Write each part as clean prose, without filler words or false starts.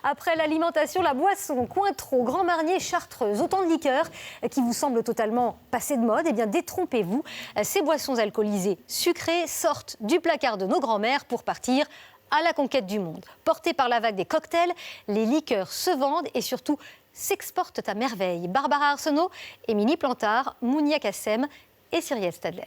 Après l'alimentation, la boisson, Cointreau, Grand Marnier, Chartreuse, autant de liqueurs qui vous semblent totalement passées de mode. Eh bien, détrompez-vous, ces boissons alcoolisées sucrées sortent du placard de nos grands-mères pour partir à la conquête du monde. Portées par la vague des cocktails, les liqueurs se vendent et surtout s'exportent à merveille. Barbara Arsenault, Émilie Plantard, Mounia Kassem et Cyrielle Stadler.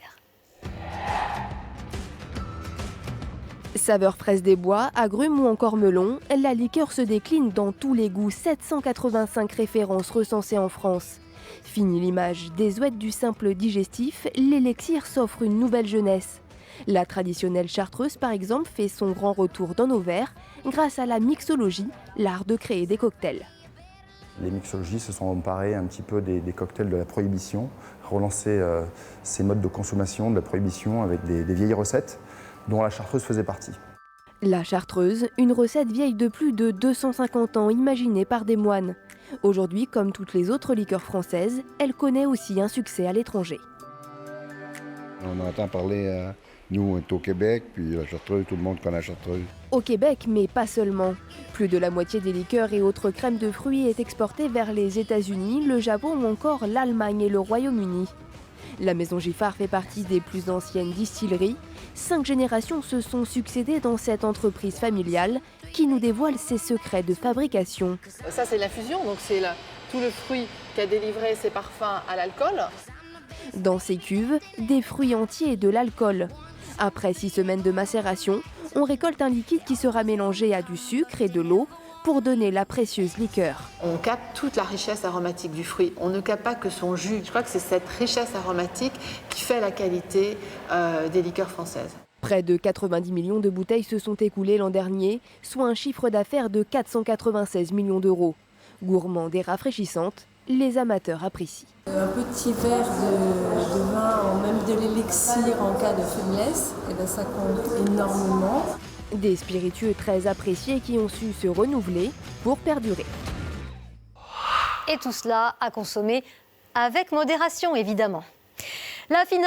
Saveur fraise des bois, agrumes ou encore melon, la liqueur se décline dans tous les goûts, 785 références recensées en France. Fini l'image désuète du simple digestif, l'élixir s'offre une nouvelle jeunesse. La traditionnelle chartreuse, par exemple, fait son grand retour dans nos verres grâce à la mixologie, l'art de créer des cocktails. Les mixologistes se sont emparés un petit peu des cocktails de la prohibition, relancé ces modes de consommation de la prohibition avec des vieilles recettes dont la chartreuse faisait partie. La chartreuse, une recette vieille de plus de 250 ans imaginée par des moines. Aujourd'hui, comme toutes les autres liqueurs françaises, elle connaît aussi un succès à l'étranger. On entend parler, nous on est au Québec, puis la chartreuse, tout le monde connaît la chartreuse. Au Québec, mais pas seulement. Plus de la moitié des liqueurs et autres crèmes de fruits est exportée vers les États-Unis, le Japon ou encore l'Allemagne et le Royaume-Uni. La maison Giffard fait partie des plus anciennes distilleries. 5 générations se sont succédées dans cette entreprise familiale qui nous dévoile ses secrets de fabrication. Ça, c'est l'infusion, donc c'est tout le fruit qui a délivré ses parfums à l'alcool. Dans ces cuves, des fruits entiers et de l'alcool. Après 6 semaines de macération, on récolte un liquide qui sera mélangé à du sucre et de l'eau pour donner la précieuse liqueur. On capte toute la richesse aromatique du fruit. On ne capte pas que son jus. Je crois que c'est cette richesse aromatique qui fait la qualité des liqueurs françaises. Près de 90 millions de bouteilles se sont écoulées l'an dernier, soit un chiffre d'affaires de 496 millions d'euros. Gourmande et rafraîchissante, les amateurs apprécient. Un petit verre de vin ou même de l'élixir en cas de faiblesse, et bien ça compte énormément. Des spiritueux très appréciés qui ont su se renouveler pour perdurer. Et tout cela à consommer avec modération, évidemment. La finale.